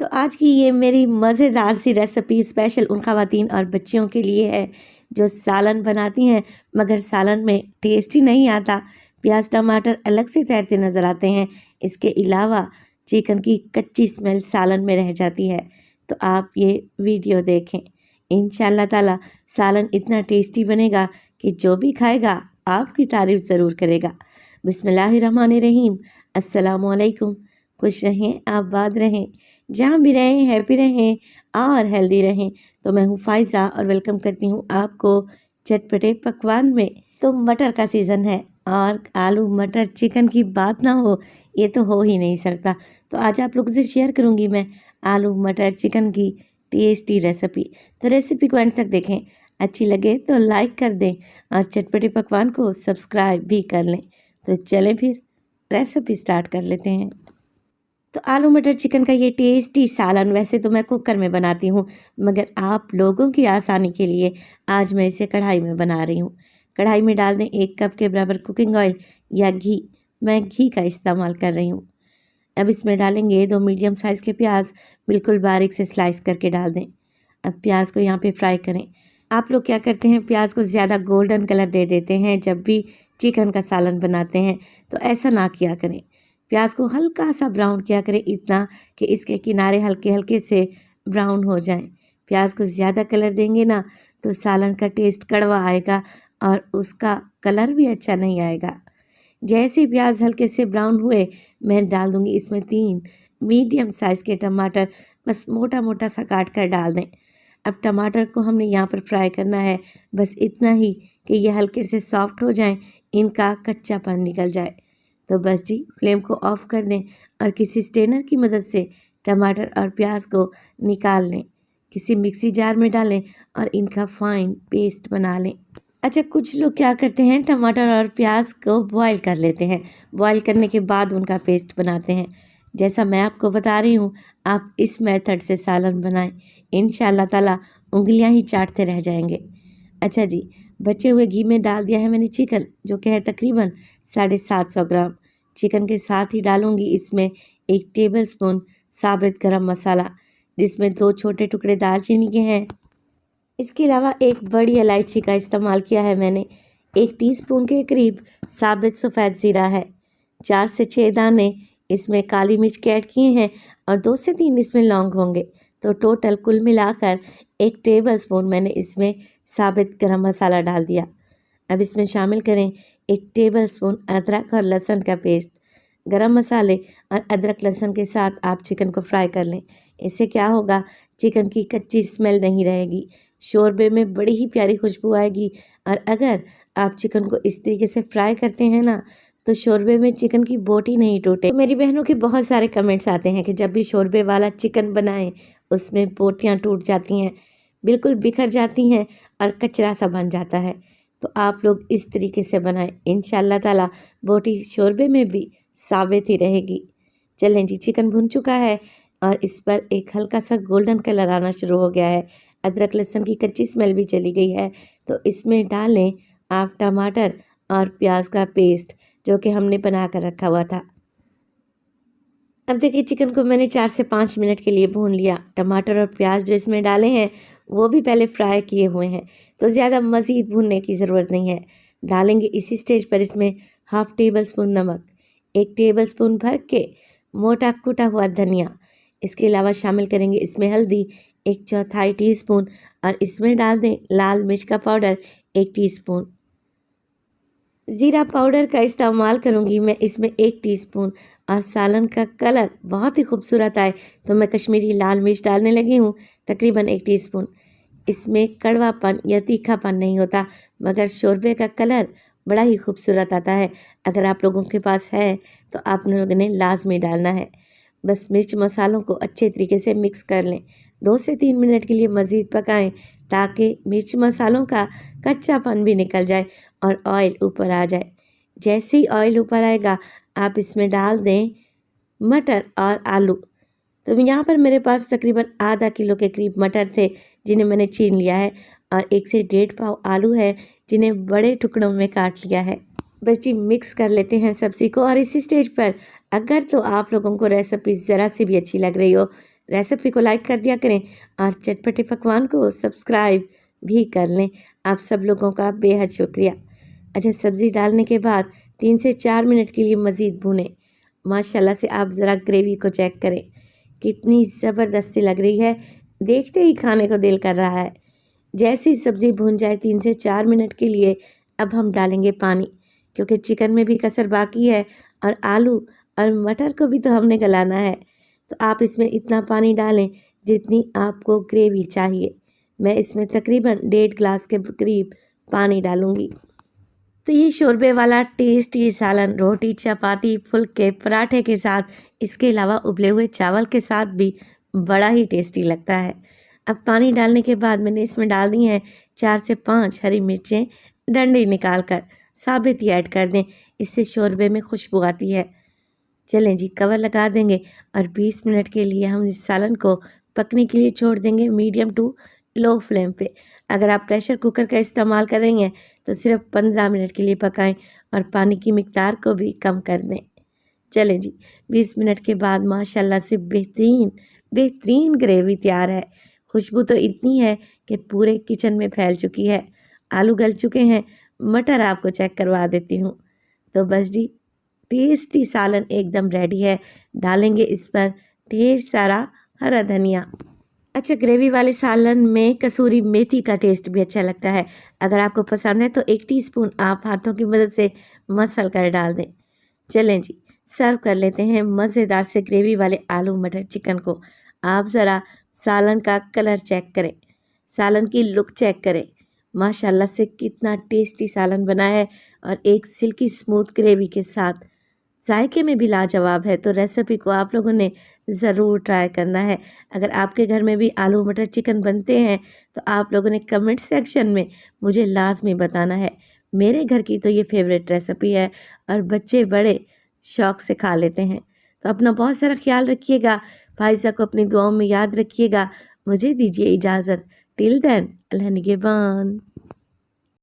तो आज की ये मेरी मज़ेदार सी रेसिपी स्पेशल उन ख़वातीन और बच्चियों के लिए है जो सालन बनाती हैं मगर सालन में टेस्ट ही नहीं आता। प्याज टमाटर अलग से तैरते नज़र आते हैं। इसके अलावा चिकन की कच्ची स्मेल सालन में रह जाती है। तो आप ये वीडियो देखें, इंशाल्लाह ताला सालन इतना टेस्टी बनेगा कि जो भी खाएगा आपकी तारीफ़ ज़रूर करेगा। बिस्मिल्लाहिर्रहमानिर्रहीम। अस्सलामुअलैकुम। खुश रहें, आबाद रहें, जहाँ भी रहें हैप्पी रहें और हेल्दी रहें। तो मैं हूँ फ़ाइज़ा और वेलकम करती हूँ आपको चटपटे पकवान में। तो मटर का सीज़न है और आलू मटर चिकन की बात ना हो ये तो हो ही नहीं सकता। तो आज आप लोगों से शेयर करूँगी मैं आलू मटर चिकन की टेस्टी रेसिपी। तो रेसिपी को एंड तक देखें, अच्छी लगे तो लाइक कर दें और चटपटे पकवान को सब्सक्राइब भी कर लें। तो चलें फिर रेसिपी स्टार्ट कर लेते हैं। तो आलू मटर चिकन का ये टेस्टी सालन वैसे तो मैं कुकर में बनाती हूँ मगर आप लोगों की आसानी के लिए आज मैं इसे कढ़ाई में बना रही हूँ। कढ़ाई में डाल दें 1 कप के बराबर कुकिंग ऑयल या घी। मैं घी का इस्तेमाल कर रही हूँ। अब इसमें डालेंगे 2 मीडियम साइज़ के प्याज, बिल्कुल बारीक से स्लाइस करके डाल दें। अब प्याज को यहाँ पे फ्राई करें। आप लोग क्या करते हैं, प्याज को ज़्यादा गोल्डन कलर दे देते हैं जब भी चिकन का सालन बनाते हैं, तो ऐसा ना किया करें। प्याज को हल्का सा ब्राउन किया करें, इतना कि इसके किनारे हल्के हल्के से ब्राउन हो जाएं। प्याज को ज़्यादा कलर देंगे ना तो सालन का टेस्ट कड़वा आएगा और उसका कलर भी अच्छा नहीं आएगा। जैसे ही प्याज हल्के से ब्राउन हुए मैं डाल दूंगी इसमें 3 मीडियम साइज़ के टमाटर, बस मोटा मोटा सा काट कर डाल दें। अब टमाटर को हमने यहाँ पर फ्राई करना है, बस इतना ही कि ये हल्के से सॉफ्ट हो जाएं, इनका कच्चापन निकल जाए। तो बस जी फ्लेम को ऑफ कर दें और किसी स्ट्रेनर की मदद से टमाटर और प्याज को निकाल लें। किसी मिक्सी जार में डालें और इनका फाइन पेस्ट बना लें। अच्छा, कुछ लोग क्या करते हैं, टमाटर और प्याज को बॉईल कर लेते हैं, बॉईल करने के बाद उनका पेस्ट बनाते हैं। जैसा मैं आपको बता रही हूँ आप इस मेथड से सालन बनाएं, इंशाल्लाह ताला उंगलियां ही चाटते रह जाएंगे। अच्छा जी, बचे हुए घी में डाल दिया है मैंने चिकन, जो कि है तकरीबन 750 ग्राम। चिकन के साथ ही डालूंगी इसमें 1 टेबलस्पून साबित गरम मसाला, जिसमें 2 छोटे टुकड़े दालचीनी के हैं। इसके अलावा 1 बड़ी इलायची का इस्तेमाल किया है मैंने। 1 टीस्पून के करीब साबित सफ़ेद ज़ीरा है। 4 से 6 दाने इसमें काली मिर्च के ऐड किए हैं और 2 से 3 इसमें लौंग होंगे। तो टोटल कुल मिलाकर 1 टेबलस्पून मैंने इसमें साबित गरम मसाला डाल दिया। अब इसमें शामिल करें 1 टेबलस्पून अदरक और लहसुन का पेस्ट। गरम मसाले और अदरक लहसुन के साथ आप चिकन को फ्राई कर लें। इससे क्या होगा, चिकन की कच्ची स्मेल नहीं रहेगी, शोरबे में बड़ी ही प्यारी खुशबू आएगी। और अगर आप चिकन को इस तरीके से फ्राई करते हैं ना तो शोरबे में चिकन की बोटी नहीं टूटे। तो मेरी बहनों के बहुत सारे कमेंट्स आते हैं कि जब भी शोरबे वाला चिकन बनाएं उसमें बोटियां टूट जाती हैं, बिल्कुल बिखर जाती हैं और कचरा सा बन जाता है। तो आप लोग इस तरीके से बनाएं, इंशाल्लाह ताला बोटी शोरबे में भी साबित ही रहेगी। चलें जी, चिकन भुन चुका है और इस पर एक हल्का सा गोल्डन कलर आना शुरू हो गया है। अदरक लहसुन की कच्ची स्मेल भी चली गई है। तो इसमें डालें आप टमाटर और प्याज का पेस्ट जो कि हमने बना कर रखा हुआ था। अब देखिए चिकन को मैंने 4 से 5 मिनट के लिए भून लिया। टमाटर और प्याज जो इसमें डाले हैं वो भी पहले फ्राई किए हुए हैं, तो ज़्यादा मज़ीद भूनने की ज़रूरत नहीं है। डालेंगे इसी स्टेज पर इसमें हाफ़ टेबल स्पून नमक, 1 टेबल स्पून भर के मोटा कुटा हुआ धनिया। इसके अलावा शामिल करेंगे इसमें हल्दी 1/4 टीस्पून और इसमें डाल दें लाल मिर्च का पाउडर 1 टीस्पून। ज़ीरा पाउडर का इस्तेमाल करूँगी मैं इसमें 1 टीस्पून और सालन का कलर बहुत ही खूबसूरत आए तो मैं कश्मीरी लाल मिर्च डालने लगी हूँ तकरीबन 1 टीस्पून। इसमें कड़वापन या तीखापन नहीं होता मगर शोरबे का कलर बड़ा ही खूबसूरत आता है। अगर आप लोगों के पास है तो आप लोगों ने लाजमी डालना है। बस मिर्च मसालों को अच्छे तरीके से मिक्स कर लें। 2 से 3 मिनट के लिए मज़ीद पकाएं ताकि मिर्च मसालों का कच्चापन भी निकल जाए और ऑयल ऊपर आ जाए। जैसे ही ऑयल ऊपर आएगा आप इसमें डाल दें मटर और आलू। तो यहाँ पर मेरे पास तकरीबन आधा किलो के करीब मटर थे जिन्हें मैंने छीन लिया है और 1 से 1.5 पाव आलू है जिन्हें बड़े टुकड़ों में काट लिया है। बस जी मिक्स कर लेते हैं सब्ज़ी को। और इसी स्टेज पर अगर तो आप लोगों को रेसिपी ज़रा सी भी अच्छी लग रही हो रेसिपी को लाइक कर दिया करें और चटपटे पकवान को सब्सक्राइब भी कर लें। आप सब लोगों का बेहद शुक्रिया। अच्छा, सब्ज़ी डालने के बाद 3 से 4 मिनट के लिए मज़ीद भूनें। माशाल्लाह से आप ज़रा ग्रेवी को चेक करें, कितनी ज़बरदस्ती लग रही है, देखते ही खाने को दिल कर रहा है। जैसे ही सब्ज़ी भून जाए 3 से 4 मिनट के लिए, अब हम डालेंगे पानी, क्योंकि चिकन में भी कसर बाकी है और आलू और मटर को भी तो हमने गलाना है। तो आप इसमें इतना पानी डालें जितनी आपको ग्रेवी चाहिए। मैं इसमें तकरीबन 1.5 ग्लास के करीब पानी डालूँगी। तो ये शोरबे वाला टेस्टी सालन रोटी, चपाती, फुल्के, पराठे के साथ, इसके अलावा उबले हुए चावल के साथ भी बड़ा ही टेस्टी लगता है। अब पानी डालने के बाद मैंने इसमें डाल दी हैं 4 से 5 हरी मिर्चें, डंडी निकाल कर साबित ही ऐड कर दें, इससे शोरबे में खुशबू आती है। चलें जी, कवर लगा देंगे और 20 मिनट के लिए हम इस सालन को पकने के लिए छोड़ देंगे मीडियम टू लो फ्लेम पे। अगर आप प्रेशर कुकर का इस्तेमाल कर रही हैं तो सिर्फ 15 मिनट के लिए पकाएं और पानी की मिकदार को भी कम कर दें। चलें जी, 20 मिनट के बाद माशाल्लाह से बेहतरीन बेहतरीन ग्रेवी तैयार है। खुशबू तो इतनी है कि पूरे किचन में फैल चुकी है। आलू गल चुके हैं, मटर आपको चेक करवा देती हूँ। तो बस जी, टेस्टी सालन एकदम रेडी है। डालेंगे इस पर ढेर सारा हरा धनिया। अच्छा, ग्रेवी वाले सालन में कसूरी मेथी का टेस्ट भी अच्छा लगता है। अगर आपको पसंद है तो 1 टीस्पून आप हाथों की मदद से मसल कर डाल दें। चलें जी, सर्व कर लेते हैं मज़ेदार से ग्रेवी वाले आलू मटर चिकन को। आप ज़रा सालन का कलर चेक करें, सालन की लुक चेक करें। माशाल्लाह से कितना टेस्टी सालन बना है और एक सिल्की स्मूथ ग्रेवी के साथ जायके में भी लाजवाब है। तो रेसिपी को आप लोगों ने ज़रूर ट्राई करना है। अगर आपके घर में भी आलू मटर चिकन बनते हैं तो आप लोगों ने कमेंट सेक्शन में मुझे लाजमी बताना है। मेरे घर की तो ये फेवरेट रेसिपी है और बच्चे बड़े शौक़ से खा लेते हैं। तो अपना बहुत सारा ख्याल रखिएगा, भाई साहब को अपनी दुआओं में याद रखिएगा। मुझे दीजिए इजाज़त। टिल देन, अल्लाह निगहबान।